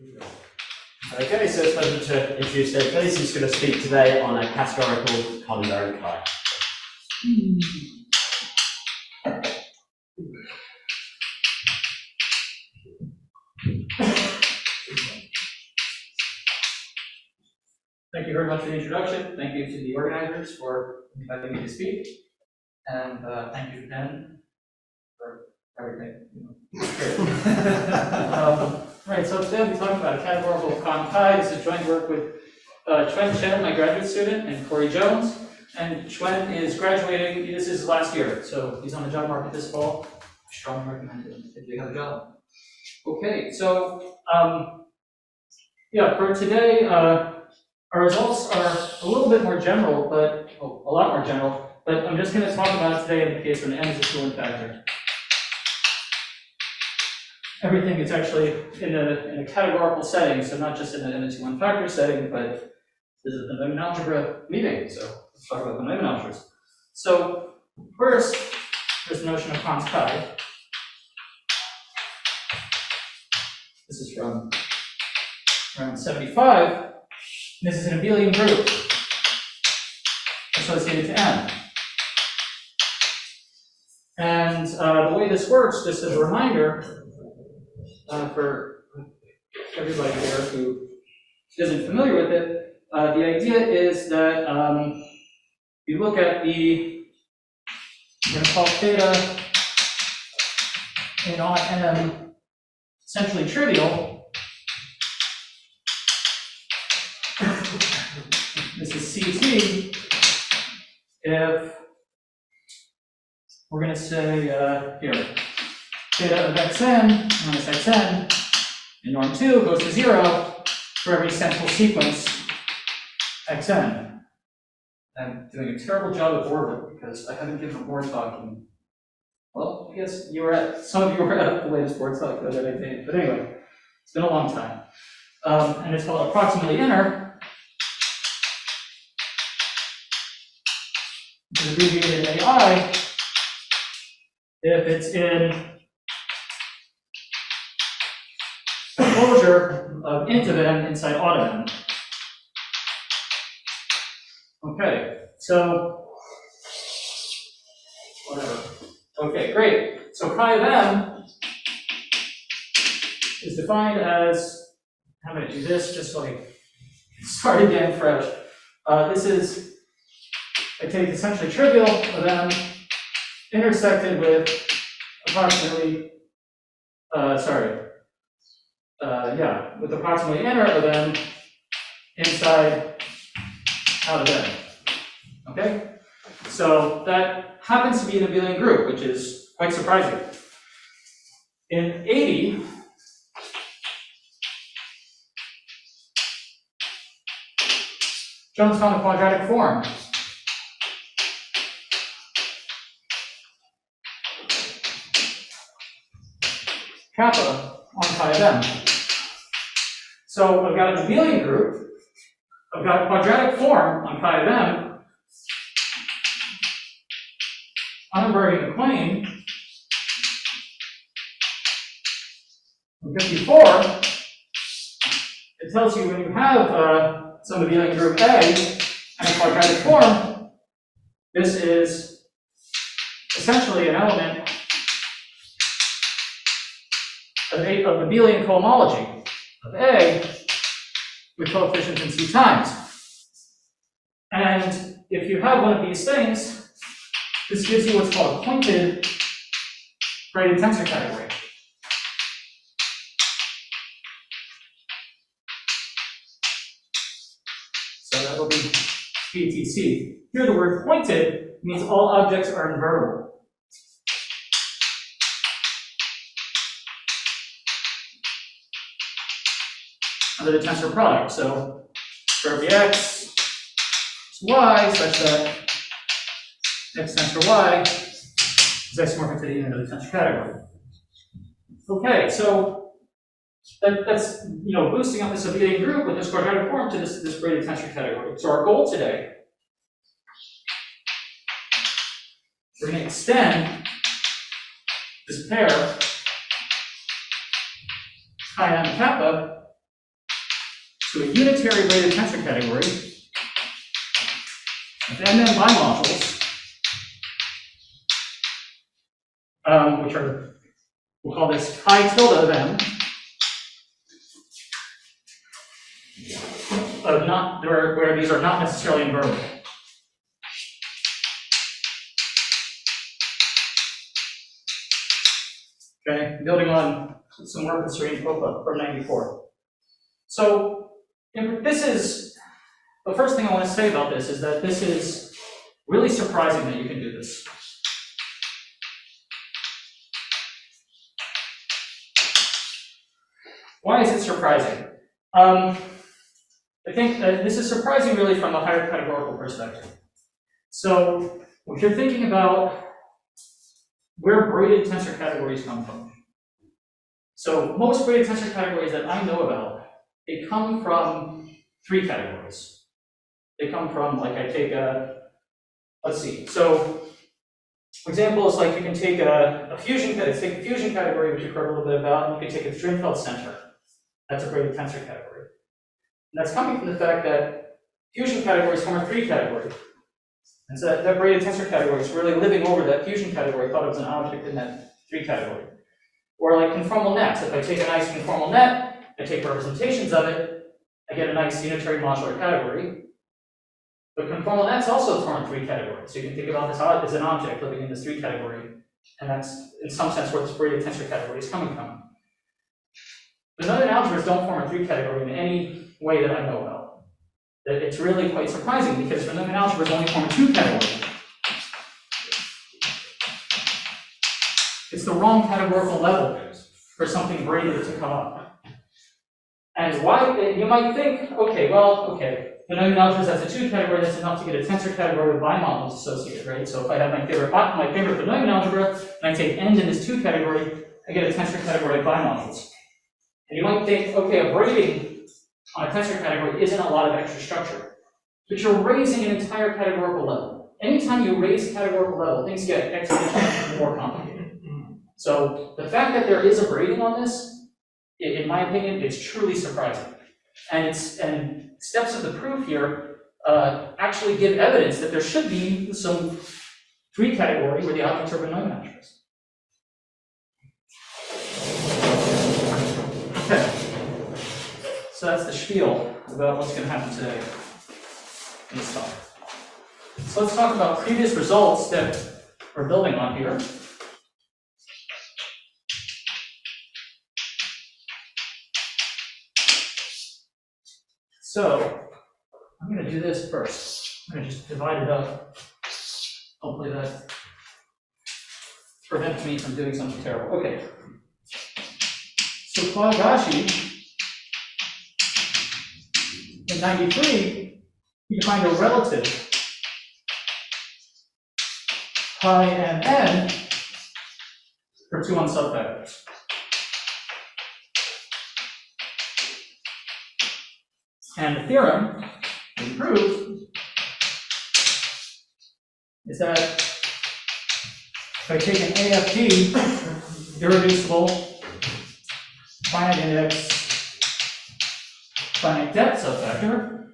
Okay, so it's a pleasure to introduce Dave Penneys, who's going to speak today on a categorical common chi. Thank you very much for the introduction. Thank you to the organizers for inviting me to speak. And thank you to Ben for everything. Right, so today we'll be talking about a categorical common chi. This is joint work with Chuen Chen, my graduate student, and Corey Jones. And Chuen is graduating, this is his last year, so he's on the job market this fall. I strongly recommend it if you have a job. Okay, so yeah, for today, our results are a little bit more general, but a lot more general, but I'm just going to talk about it today in the case when n is a 2-1 factor. Everything is actually in a categorical setting, so not just in a 2-1 factor setting, but this is the Neumann algebra meeting, so let's talk about the Neumann algebras. So first, there's the notion of Hans chi. This is from around 75. This is an abelian group associated to n. And the way this works, just as a reminder, for everybody here who isn't familiar with it, the idea is that you look at the, we're going to call theta in on m essentially trivial. This is CT if we're going to say here, theta of xn minus xn in norm 2 goes to 0 for every central sequence xn. I'm doing a terrible job of orbit because I haven't given a board talk in, well, I guess some of you were at the latest board talk that I made, but anyway, it's been a long time. And it's called approximately inner, which is abbreviated AI, if it's in the closure of int of n inside odd of n. Okay, so whatever. Okay, great. So chi of m is defined as, I'm going to do this just so I start again fresh. This is, I take essentially trivial of m intersected with approximately, with approximately inner of m inside out of n. Okay? So that happens to be an abelian group, which is quite surprising. In 80, Jones found a quadratic form. Kappa on chi of m. So I've got an abelian group, I've got a quadratic form on chi of m. I'm inverting the claim. In 54, it tells you when you have some abelian group A and a quadratic form, this is essentially an element of abelian cohomology of A with coefficients in C times. And if you have one of these things, this gives you what's called a pointed braided tensor category. So that will be PTC. Here the word pointed means all objects are invertible. Under the tensor product. So for every x is y, such that x tensor y is isomorphic to the unit of the tensor category. Okay, so that's boosting up this abelian group with this quadratic form to this braided tensor category. So our goal today, we're going to extend this pair chi m kappa to a unitary braided tensor category of mn bimodules, which are, we'll call this chi tilde of m, where these are not necessarily invertible. Okay, building on some work with Serene Popa from '94. So, this is, the first thing I want to say about this is that this is really surprising that you can do this. Why is it surprising? I think that this is surprising really from a higher categorical perspective. So, if you're thinking about where braided tensor categories come from. So most braided tensor categories that I know about, they come from three categories. They come from, like, I take a, let's see, so examples like you can take a fusion category, which you've heard a little bit about, and you can take a Drinfeld center. That's a braided tensor category. And that's coming from the fact that fusion categories form a three category. And so that braided tensor category is really living over that fusion category, thought it was an object in that three category. Or like conformal nets. If I take a nice conformal net, I take representations of it, I get a nice unitary modular category. But conformal nets also form three categories. So you can think about this as an object living in this three category. And that's, in some sense, where this braided tensor category is coming from. But none algebras don't form a three category in any way that I know about. It's really quite surprising because Riemann algebras only form a two category. It's the wrong categorical level for something braided to come up. And why, you might think, okay, the Riemann algebras as a two category, that's enough to get a tensor category with bimodules associated, right? So if I have my favorite Riemann algebra, and I take end in this two category, I get a tensor category with bimodules. And you might think, okay, a braiding on a tensor category isn't a lot of extra structure. But you're raising an entire categorical level. Anytime you raise a categorical level, things get exponentially more complicated. So the fact that there is a braiding on this, in my opinion, it's truly surprising. And steps of the proof here actually give evidence that there should be some three category where the objects are Riemann algebras. Okay. So that's the spiel about what's going to happen today in this talk. So let's talk about previous results that we're building on here. So I'm going to do this first. I'm going to just divide it up. Hopefully that prevents me from doing something terrible. Okay. So Kawagashi, in '93, you can find a relative pi and n for 2 on subfactors. And the theorem we proved is that if I take an AFD, irreducible, finite index, finite depth subfactor,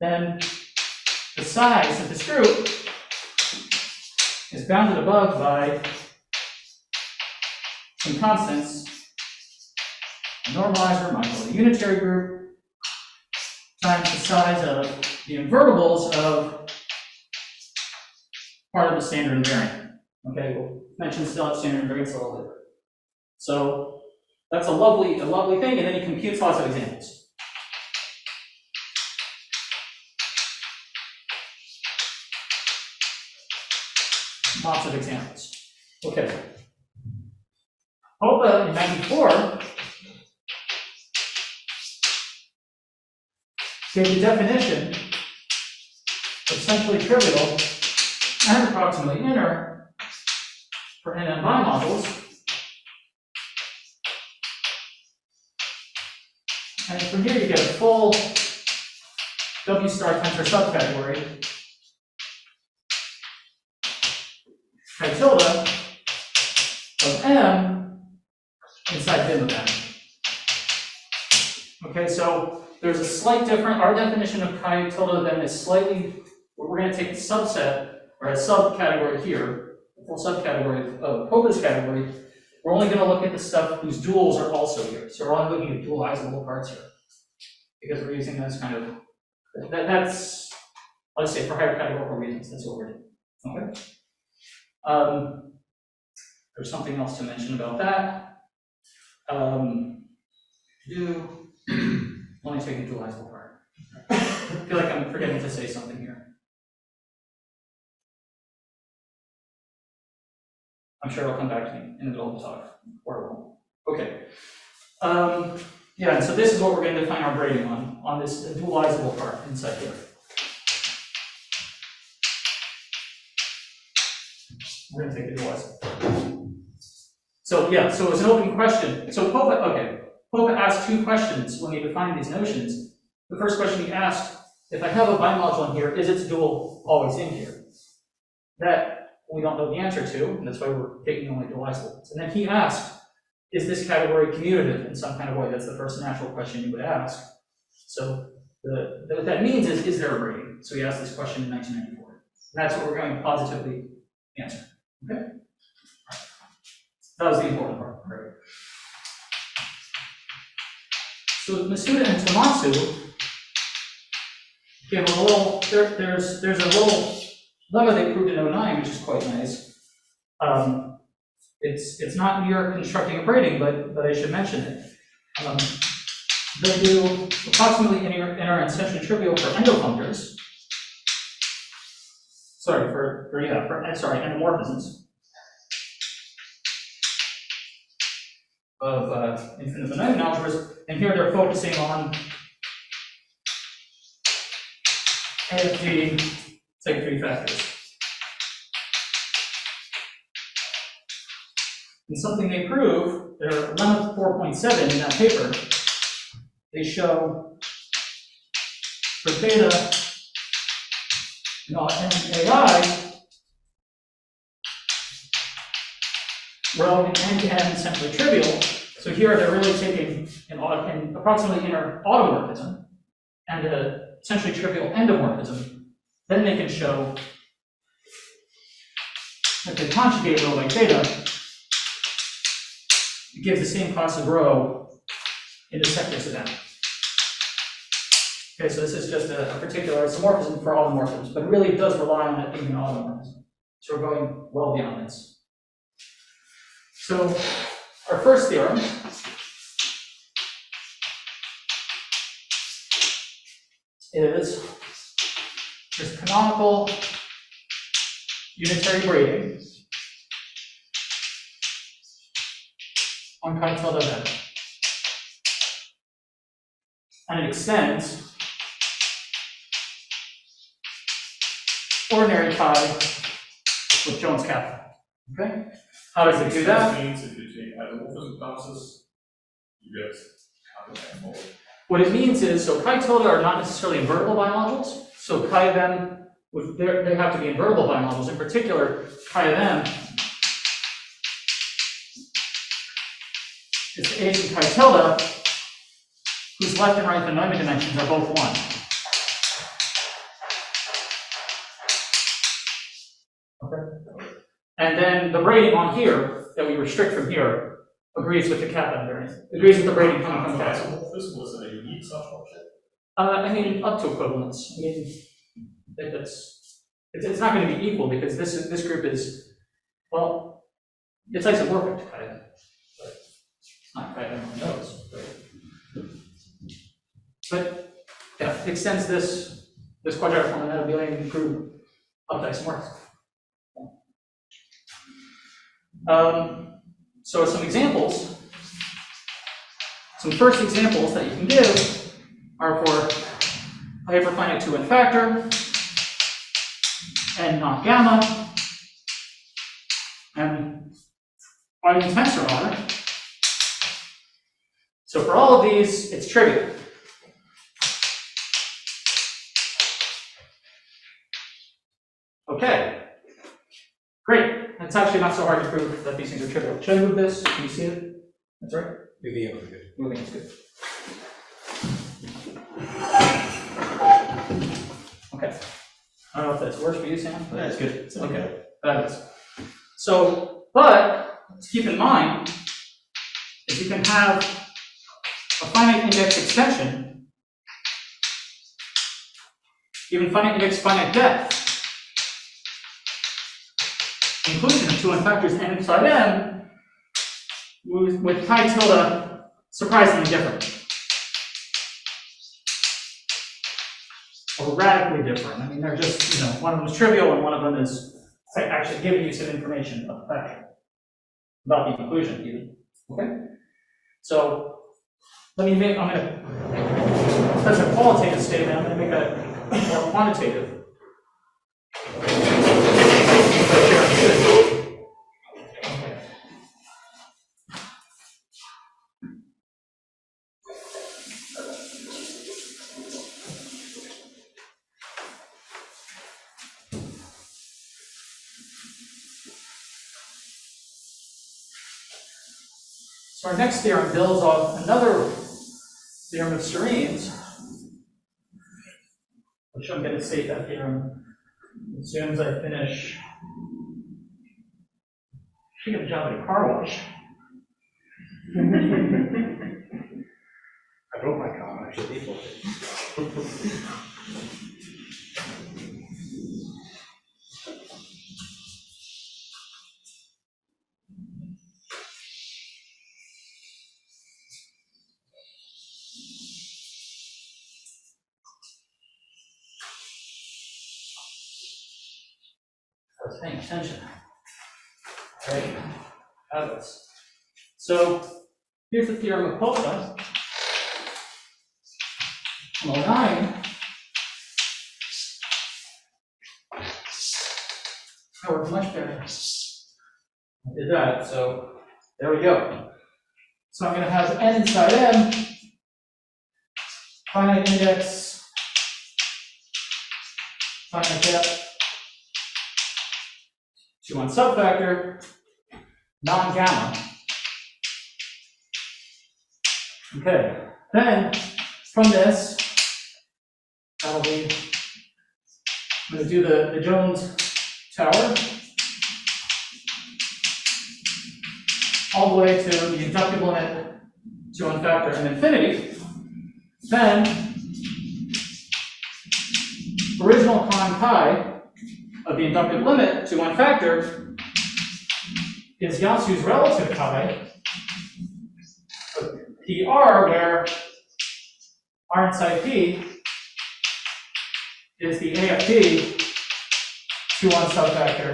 then the size of this group is bounded above by some constants. A normalizer might call the unitary group times the size of the invertibles of part of the standard invariant. Okay, we'll mention standard invariants a little later. So that's a lovely thing, and then he computes lots of examples. Lots of examples. Okay. Popa in '94 gave the definition of essentially trivial and approximately inner for NN bimodules. And from here you get a full W star tensor subcategory. Chi tilde of M in inside dim of n. Okay, so there's a slight difference. Our definition of chi tilde then is slightly, we're going to take a subset, or a subcategory here, a full subcategory of Popa's category. We're only going to look at the stuff whose duals are also here. So we're only looking at dualizable parts here. Because we're using this kind of, that's, let's say for higher categorical reasons, that's what we're doing. Okay. There's something else to mention about that. Let me take the dualizable part. I feel like I'm forgetting to say something here. I'm sure it'll come back to me in the middle of the talk, or it won't. Okay. Yeah, and so this is what we're going to define our braiding on this dualizable part inside here. We're going to take the dualizable. So yeah, so it's an open question. So Popa asked two questions when he defined these notions. The first question he asked, if I have a bimodule in here, is its dual always in here? That we don't know the answer to, and that's why we're taking only dualizables. And then he asked, is this category commutative in some kind of way? That's the first natural question you would ask. So what that means is there a braiding? So he asked this question in 1994. And that's what we're going to positively answer. Okay? That was the important part, right? So Masuda and Tomatsu give a little, there's a little lemma they proved in 09, which is quite nice. It's not near constructing a braiding, but I should mention it. They do approximately inner and essentially trivial for endofunctors. Sorry, endomorphisms of infinite finite algebras, and here they're focusing on AFG, take 3 factors. And something they prove, their lemma 4.7 in that paper, they show for theta and AI, rho and n essentially trivial. So here they're really taking an approximately inner automorphism and an essentially trivial endomorphism. Then they can show that they conjugate rho by theta, it gives the same class of rho in the sectors of n. Okay, so this is just a particular isomorphism for automorphisms, but it really does rely on it being an automorphism. So we're going well beyond this. So our first theorem is this canonical unitary braiding on chi tilde of n. And it extends ordinary chi with Jones capital. Okay? How does it do that? Means if you take isomorphism classes, you get capital. What it means is, so chi tilde are not necessarily invertible bimodules. So chi of m, they have to be invertible bimodules. In particular, chi of m is the agent chi tilde, whose left and right von Neumann dimensions are both 1. Okay. And then the braiding on here that we restrict from here agrees with the kappa invariant. Agrees with the braiding coming from kappa. Isomorphism was a unique substructure. I mean, up to equivalence. I mean, it's not going to be equal because this group is, well, it's isomorphic to chi, but it's not chi on those. But yeah, it extends this quadratic form and that abelian group up to isomorphism. So some examples, some first examples that you can give are for hyperfinite 2n factor and nonGamma and Eugen tensor order. So for all of these, it's trivial. Okay, great. It's actually not so hard to prove that these things are trivial. Should I move this? Can you see it? That's right. Moving over good. Moving is good. Okay. I don't know if that's worse for you, Sam, but That's good. okay. Fabulous. So, but to keep in mind is you can have a finite index extension, even finite index, finite depth, inclusion of two unfactors n inside m with pi tilde surprisingly different. Or radically different. I mean, they're just, you know, one of them is trivial and one of them is actually giving you some information about the factor, about the inclusion even. Okay? So let me make, I'm going to, that's a qualitative statement, I'm going to make a more quantitative. So our next theorem builds off another theorem of Serene's, which I'm going to state that theorem as soon as I finish. She got a job at a car wash. I broke my car, actually. People did. I was paying attention. Right. Fabulous. So here's the theorem of Popa. From 09. That worked much better. I did that, so there we go. So I'm going to have n inside m, finite index, finite depth, 2-1 subfactor, nonGamma. Okay, then from this, that'll be, I'm going to do the Jones tower all the way to the inductive limit to 1 factor and infinity. Then original con pi of the inductive limit to 1 factor is Yasu's relative pi of PR, where R inside P is the AFP to 1 subfactor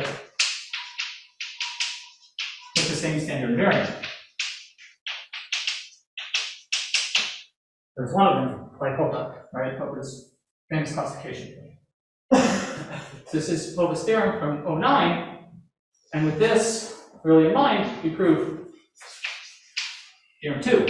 with the same standard invariant. There's one of them, like Popa, right? Popa's famous classification. This is Popa's theorem from 09, and with this really in mind, we prove theorem 2.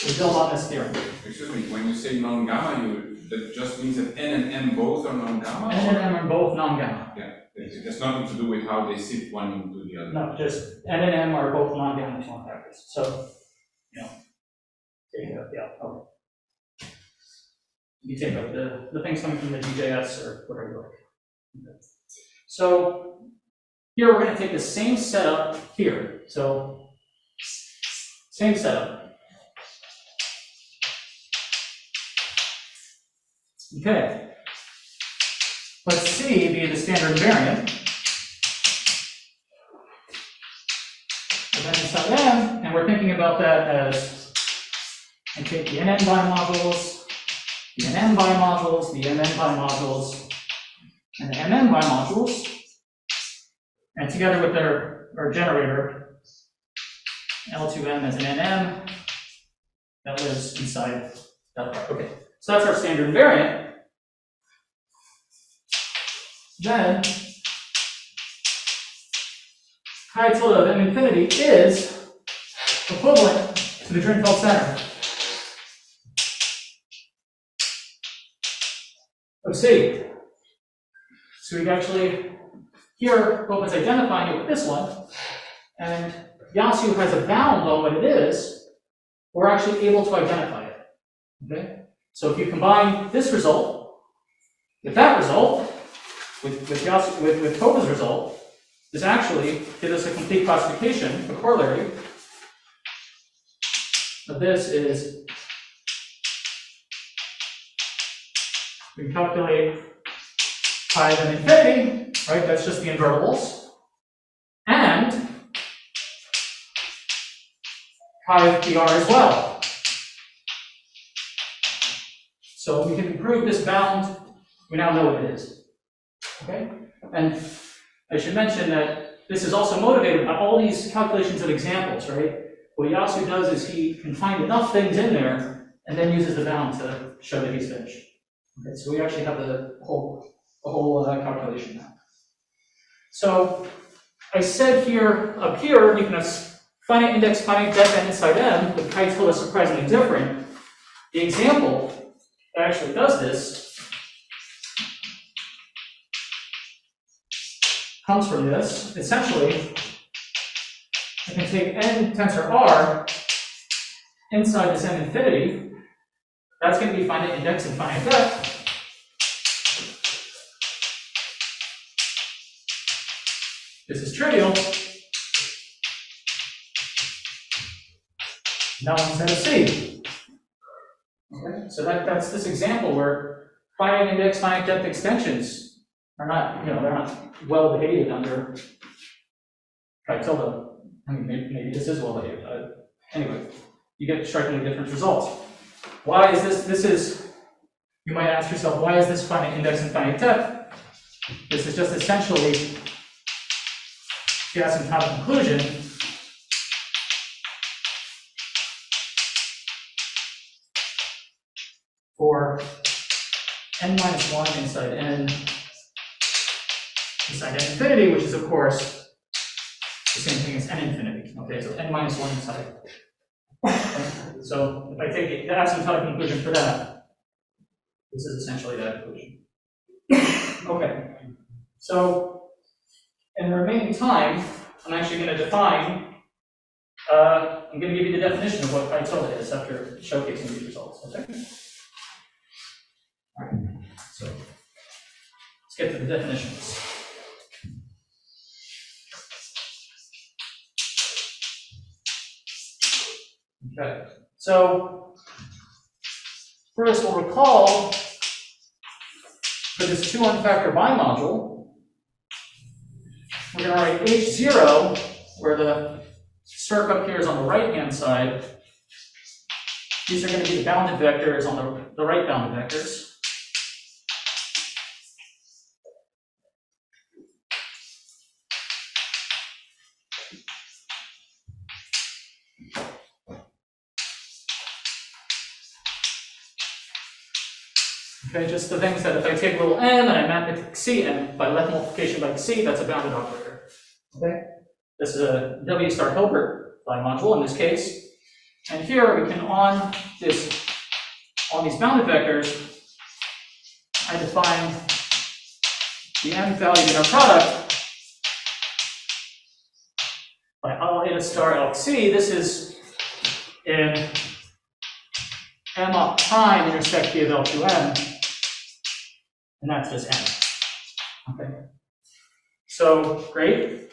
We build on this theorem. Excuse me, when you say non-gamma, that just means that n and m both are non-gamma? N and M are both non-gamma. Yeah, it has nothing to do with how they sit one into the other. No, just N and M are both non-gamma to 1 factors. So, you know, taking up, yeah, okay. You take up the things coming from the DJS or whatever you like. Okay. So here we're going to take the same setup here. So same setup. Okay. Let C be the standard invariant. And then inside M, and we're thinking about that as I take the NN bimodules, the NN bimodules, the MN bimodules, and the MN bimodules, and together with our generator, L2M as an NM, that lives inside that part. Okay, so that's our standard invariant. Then, chi tilde of M infinity is equivalent to the Drinfeld center of C. So we've actually, here, Popa's identifying it with this one, and Yasu has a bound on what it is, we're actually able to identify it. Okay? So if you combine this result with that result, with Popa's result, this actually gives us a complete classification, a corollary of this is we can calculate pi of n infinity, right? That's just the invertibles, and pi of PR as well. So we can prove this bound, we now know what it is. Okay? And I should mention that this is also motivated by all these calculations of examples, right? What Yasu does is he can find enough things in there and then uses the bound to show that he's finished. Okay, so we actually have the whole calculation now. So I said here, up here, you can have finite index, finite depth, and inside M, with chi tilde surprisingly different. The example that actually does this comes from this. Essentially, I can take n tensor R inside this n infinity. That's going to be finite index and finite depth. This is trivial. Now instead of C. Okay, so that's this example where finite index, finite depth extensions are not, they're not well behaved under chi tilde. I mean, maybe this is well behaved. Anyway, you get strikingly different results. Why is this? This is, you might ask yourself, why is this finite index and finite depth? This is just essentially the asymptotic conclusion for n minus 1 inside n infinity, which is, of course, the same thing as n infinity. Okay, so n minus 1 inside. Okay. So if I take the asymptotic conclusion for that, this is essentially that conclusion. Okay, so in the remaining time, I'm actually going to define, I'm going to give you the definition of what chi tilde is after showcasing these results. Okay? All right, so let's get to the definitions. Okay, so first we'll recall for this 2-1 factor bimodule, we're going to write H0, where the circ up here is on the right-hand side. These are going to be the bounded vectors on the right bounded vectors. Okay, just the things that if I take little m and I map it to c, and by left multiplication by c, that's a bounded operator. Okay? This is a W star Hilbert bimodule in this case. And here we can, on these bounded vectors, I define the m value in our product by L eta star L c. This is in m up prime intersect p of L2m. And that's just n. Okay. So great.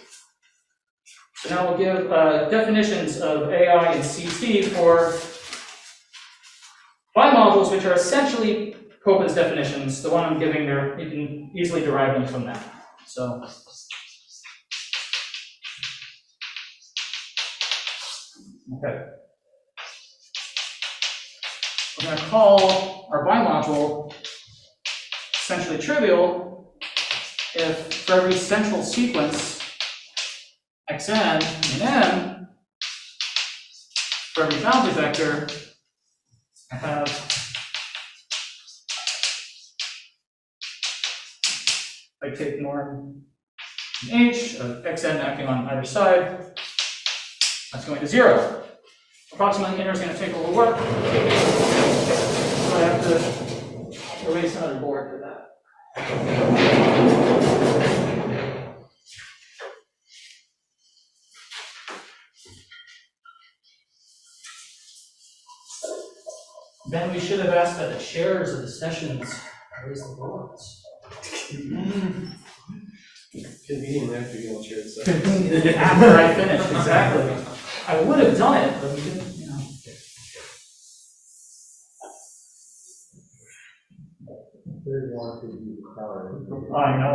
So now we'll give definitions of AI and CT for bimodules, which are essentially Popa's definitions. The one I'm giving there, you can easily derive them from that. So okay. We're going to call our bimodule essentially trivial if for every central sequence xn in M, for every bounded vector, I have I take norm in H of xn acting on either side, that's going to 0. Approximately inner is going to take a little work, so I have to erase another board for that. Then we should have asked that the chairs of the sessions raise the boards. Convenient after you all shared stuff. After I finished, exactly. I would have done it, but we didn't, you know. I know.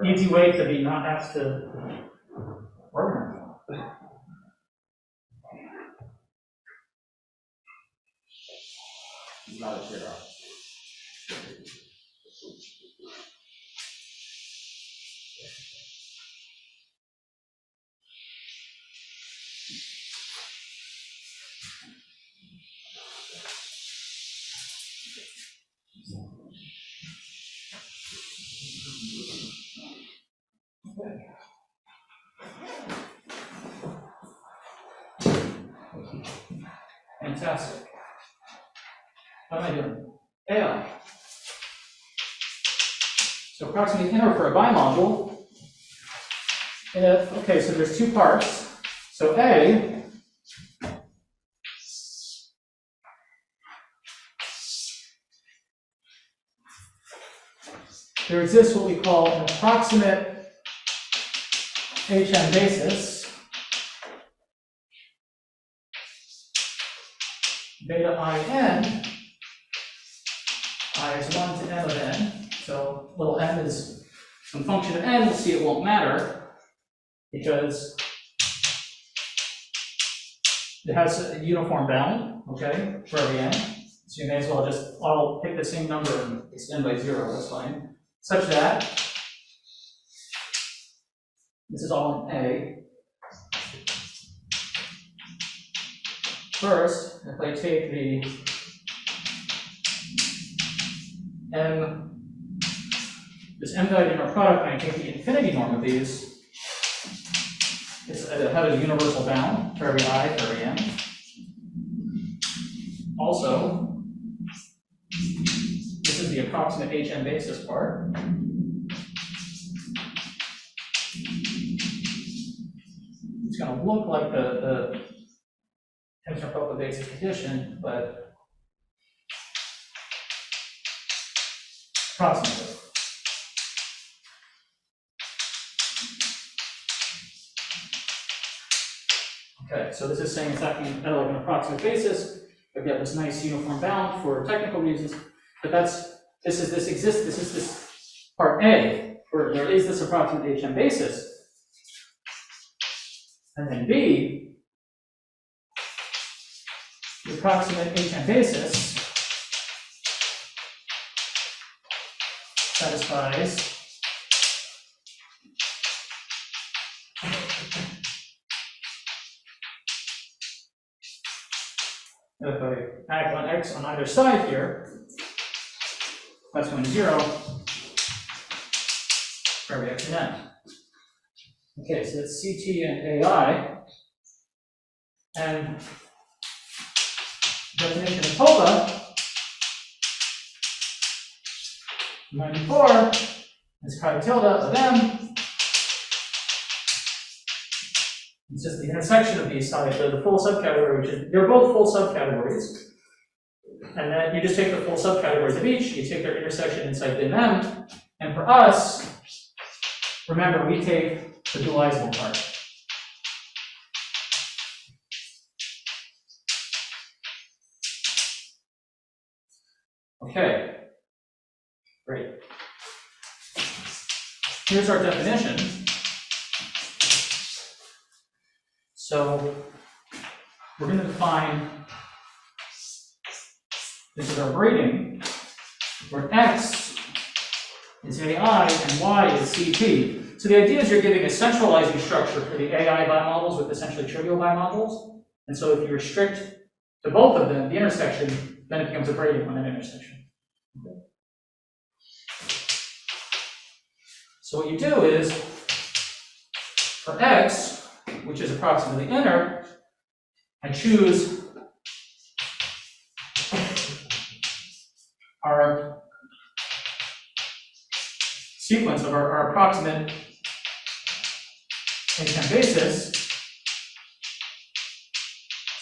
Easy way to be not have to organize. Not a share. Fantastic. What am I doing? AI. So approximate inner for a bimodule. If, okay, so there's two parts. So A, there exists what we call an approximate HM basis, beta IN, I is 1 to n of n, so little m is some function of n, we'll see it won't matter, because it has a uniform bound, okay, for every n, so you may as well just, I'll pick the same number and extend by 0, that's fine, such that this is all in A. First, if I take the m, this m valued inner product, and I take the infinity norm of these, it has a universal bound for every I, for every n. Also, this is the approximate HM basis part. It's going to look like the Tensor Popa basic condition, but approximately. Okay, so this is saying it's acting at like an approximate basis. I've got this nice uniform bound for technical reasons, but this is this part A, where there is this approximate HM basis. And then B, the approximate HM basis satisfies if I act on x on either side here, that's going to 0 for every x and n. Okay, so that's CT and AI. And definition of Popa, 94 is pi tilde of m. It's just the intersection of these sides, the full subcategory, which is, they're both full subcategories. And then you just take the full subcategories of each, you take their intersection inside dim m, and for us, remember, we take the dualizable part. Okay, great. Here's our definition. So we're going to define, this is our braiding, where x is AI and y is CT. So the idea is you're giving a centralizing structure for the AI bimodals with essentially trivial bimodals. And so if you restrict to both of them, the intersection, then it becomes a braiding on that intersection. Okay. So what you do is, for x, which is approximately inner, I choose our sequence of our approximate HM basis,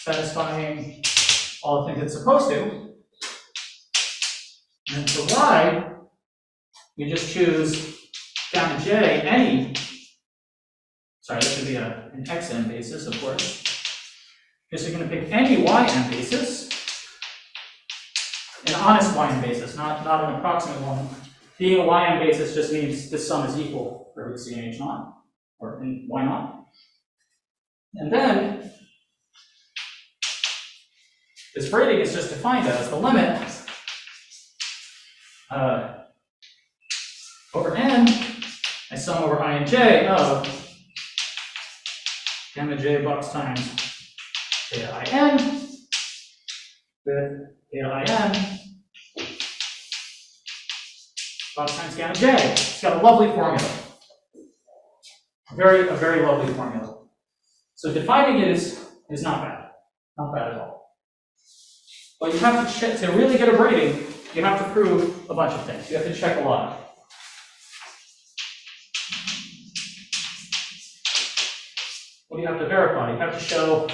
satisfying all the things it's supposed to. And for y, you just choose gamma j, any, sorry, that should be an xn basis, of course. Because you're going to pick any yn basis, an honest yn basis, not an approximate one. Being a yn basis just means this sum is equal for every c and h naught, or in y naught. And then, this braiding is just defined as the limit over n, I sum over I and j of gamma j box times theta in with theta in box times gamma j. It's got a lovely formula. A very lovely formula. So defining it is not bad. Not bad at all. But you have to really get a braiding, you have to prove a bunch of things. You have to check a lot. What do you have to verify? You have to show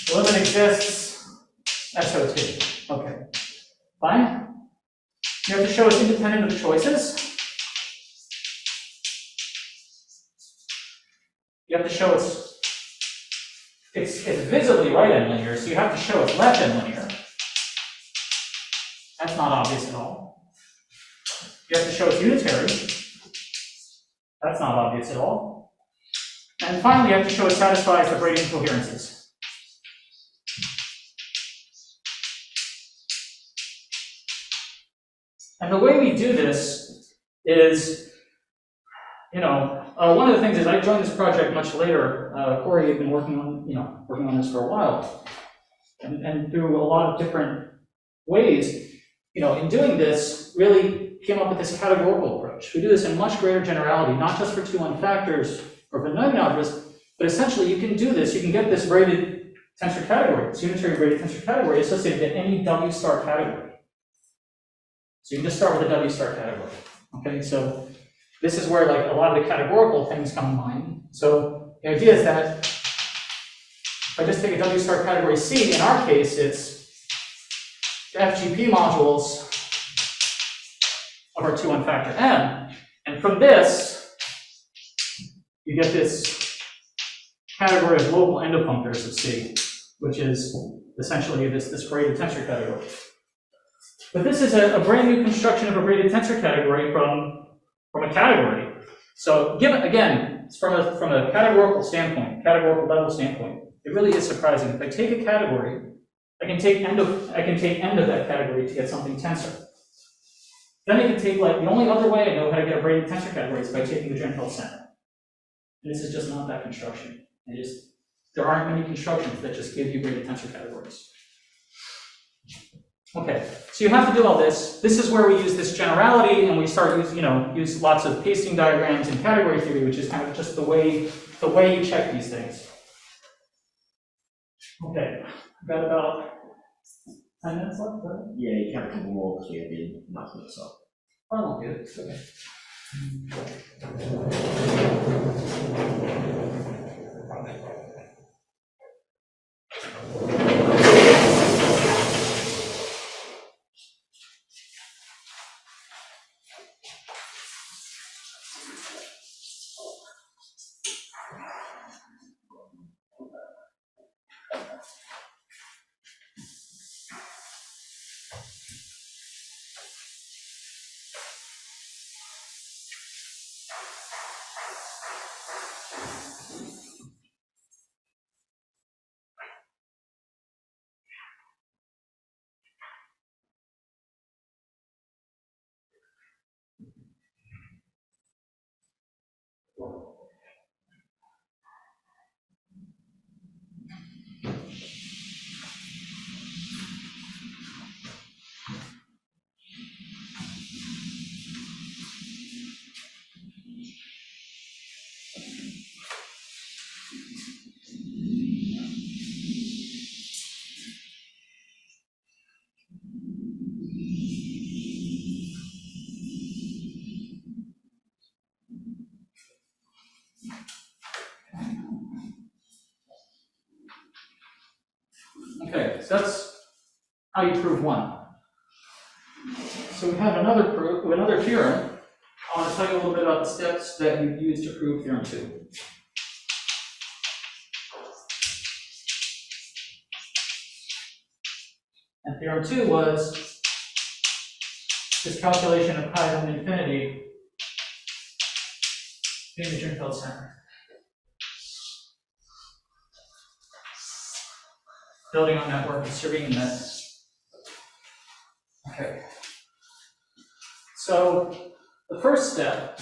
the limit exists SO2. Okay. Fine. You have to show it's independent of choices. You have to show it's visibly right end linear, so you have to show it's left end linear. That's not obvious at all. You have to show it's unitary. That's not obvious at all. And finally, you have to show it satisfies the braiding coherences. And the way we do this is, one of the things is I joined this project much later. Corey had been working on this for a while, and through a lot of different ways, in doing this, really came up with this categorical approach. We do this in much greater generality, not just for 2-1 factors or for knowing algebras, but essentially you can do this. You can get this braided tensor category, this unitary braided tensor category associated to any W star category. So you can just start with a W star category. Okay, so this is where like a lot of the categorical things come in mind. So the idea is that if I just take a W star category C, in our case it's the FGP modules of our 2-1 factor M, and from this you get this category of local endofunctors of C, which is essentially this braided tensor category. But this is a brand new construction of a braided tensor category from a category. So given, again, from a categorical standpoint, categorical level standpoint, it really is surprising. If I take a category, I can take end of that category to get something tensor. Then I can take, like, the only other way I know how to get a braided tensor category is by taking the Drinfeld center. And this is just not that construction. There aren't many constructions that just give you braided tensor categories. Okay, so you have to do all this. This is where we use this generality, and we start use lots of pasting diagrams and category theory, which is kind of just the way you check these things. Okay, I've got about 10 minutes left, right? Yeah, you can have a couple more because we have been knocking this up. I won't do it. It's okay. That's how you prove one. So we have another theorem. I want to tell you a little bit about the steps that you use to prove theorem 2. And theorem 2 was this calculation of pi to infinity in the Drinfeld center. Building on that work of Serene that. Okay. So the first step,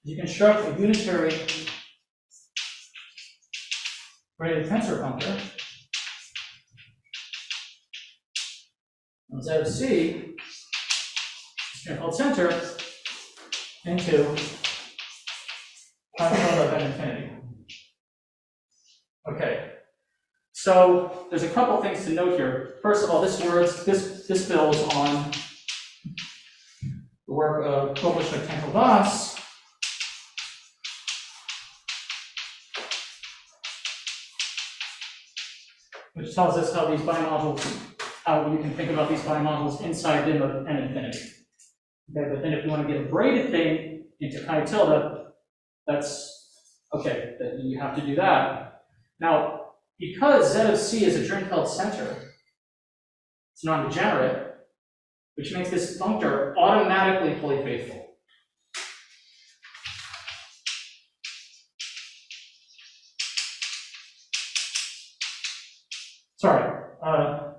you construct a unitary braided tensor functor on Z of C, Drinfeld center, into pi of n infinity. Okay, so there's a couple things to note here. First of all, this builds on the work of Popa, Drinfeld, which tells us how these bimodules, how you can think about these bimodules inside dim of n infinity. Okay, but then if you want to get a braided thing into chi tilde, that's okay, that you have to do that. Now, because Z of C is a Drinfeld center, it's non-degenerate, which makes this functor automatically fully faithful. Sorry,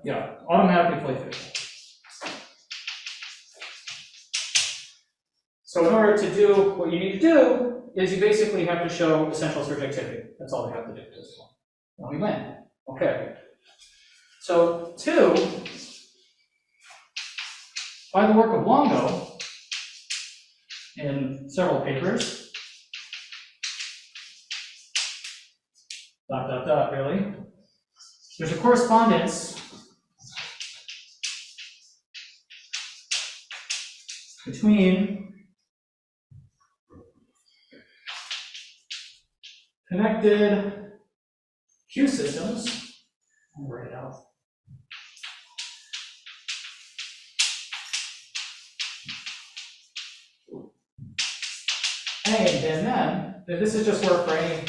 yeah, automatically fully faithful. So in order to do what you need to do, is you basically have to show essential surjectivity. That's all we have to do at this point. And we win. Okay. So 2, by the work of Longo, in several papers, really, there's a correspondence between connected Q systems, I'll write it out. And then this is just work for any,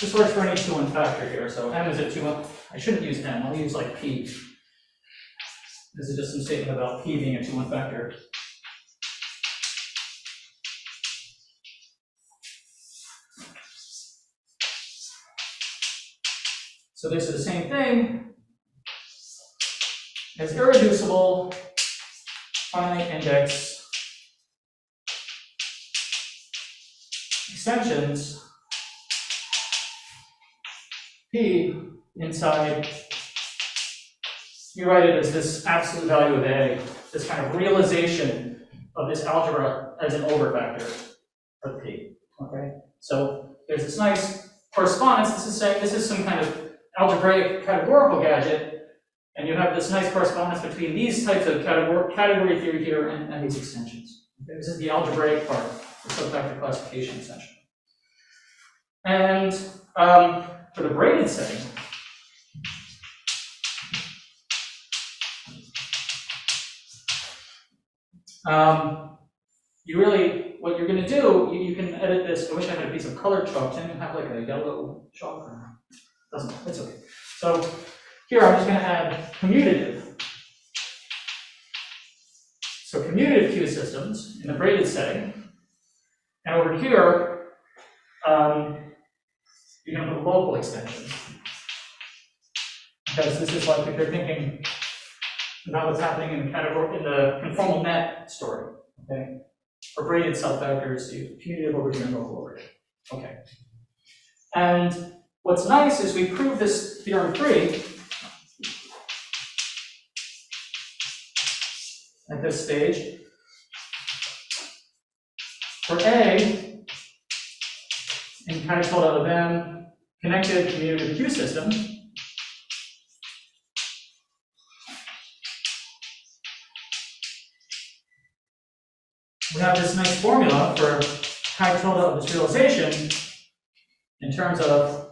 this works for any 2-1 factor here. So m is a 2-1, I shouldn't use m, I'll use like p. This is just some statement about p being a 2-1 factor. So this is the same thing as irreducible finite index extensions P inside, you write it as this absolute value of A, this kind of realization of this algebra as an overvector of P. Okay? So there's this nice correspondence. This is saying this is some kind of algebraic categorical gadget, and you have this nice correspondence between these types of category theory here and these extensions. Okay? This is the algebraic part, the subfactor classification essentially. And for the braided setting, you really, what you're going to do, you can edit this. I wish I had a piece of colored chalk. Didn't have like a yellow chalk? Doesn't, it's okay. So here I'm just going to add commutative. So commutative Q systems in the braided setting. And over here, you're going to put local extensions. Because this is like if you're thinking about what's happening in the category, in the conformal net story. Okay? For braided subfactors, you commutative over here and local over here. Okay. And what's nice is we prove this theorem 3 at this stage. For A, in chi tilde of M, connected commutative Q system, we have this nice formula for chi tilde of this realization in terms of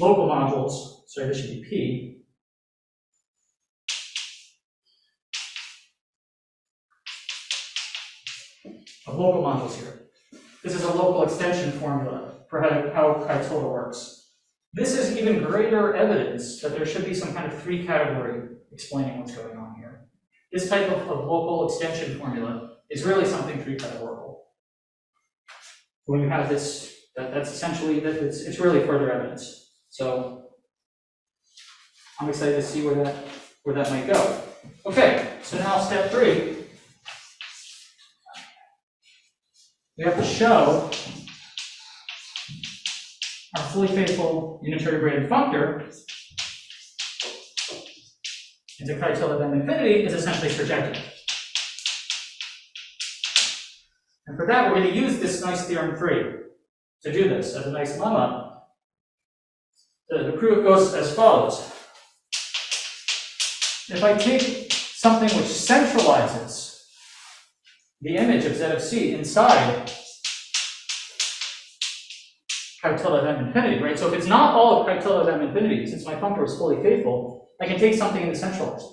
local modules, sorry, this should be P, of local modules here. This is a local extension formula for how tilde works. This is even greater evidence that there should be some kind of three category explaining what's going on here. This type of local extension formula is really something three categorical. When you have this, that's essentially, it's really further evidence. So I'm excited to see where that might go. Okay, so now step 3. We have to show our fully faithful unitary braided functor into chi tilde of m infinity is essentially projected. And for that, we're going to use this nice theorem 3 to do this as a nice lemma. The proof goes as follows. If I take something which centralizes the image of z of c inside chi tilde of m infinity, right? So if it's not all of chi tilde of m infinity, since my functor is fully faithful, I can take something in the centralized.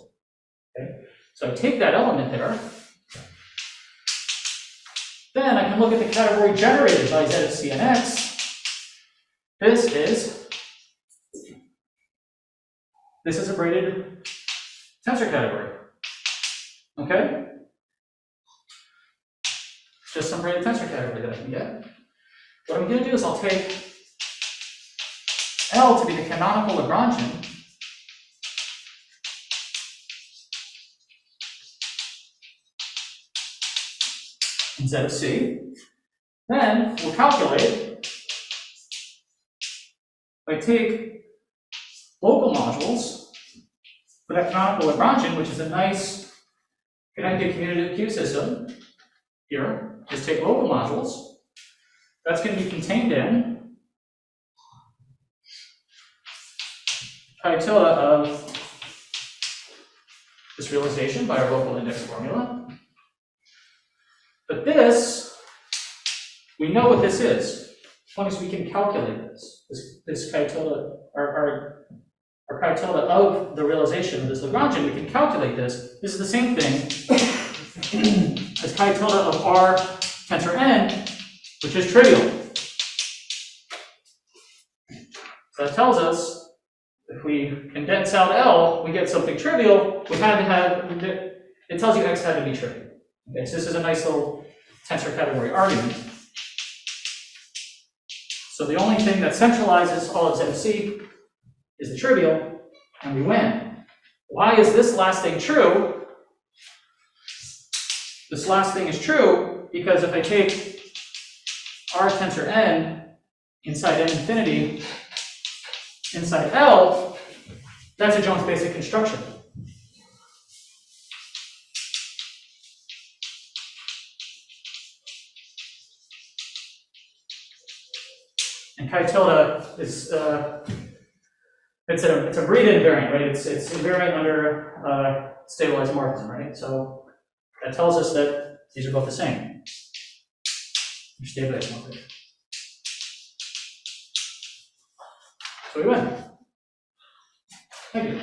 Okay? So I take that element there. Then I can look at the category generated by z of c and x. This is a braided tensor category. Okay? Just some braided tensor category that I can get. What I'm going to do is I'll take L to be the canonical Lagrangian in Z of C. Then we'll calculate. If I take local modules for that canonical Lagrangian, which is a nice connected commutative Q system, here, just take local modules. That's going to be contained in chi tilde of this realization by our local index formula. But this, we know what this is. The point is we can calculate this chi tilde, our chi tilde of the realization of this Lagrangian, we can calculate this. This is the same thing as chi tilde of R tensor n, which is trivial. So that tells us if we condense out L, we get something trivial. We had to have, it tells you X had to be trivial. Okay, so this is a nice little tensor category argument. So the only thing that centralizes all of Z of C is the trivial, and we win. Why is this last thing true? This last thing is true because if I take R tensor n inside n infinity inside L, that's a Jones basic construction. And chi tilde is it's a Braided invariant, right? It's invariant under stable isomorphism, right? So that tells us that these are both the same. They're stable isomorphic. So we win. Thank you.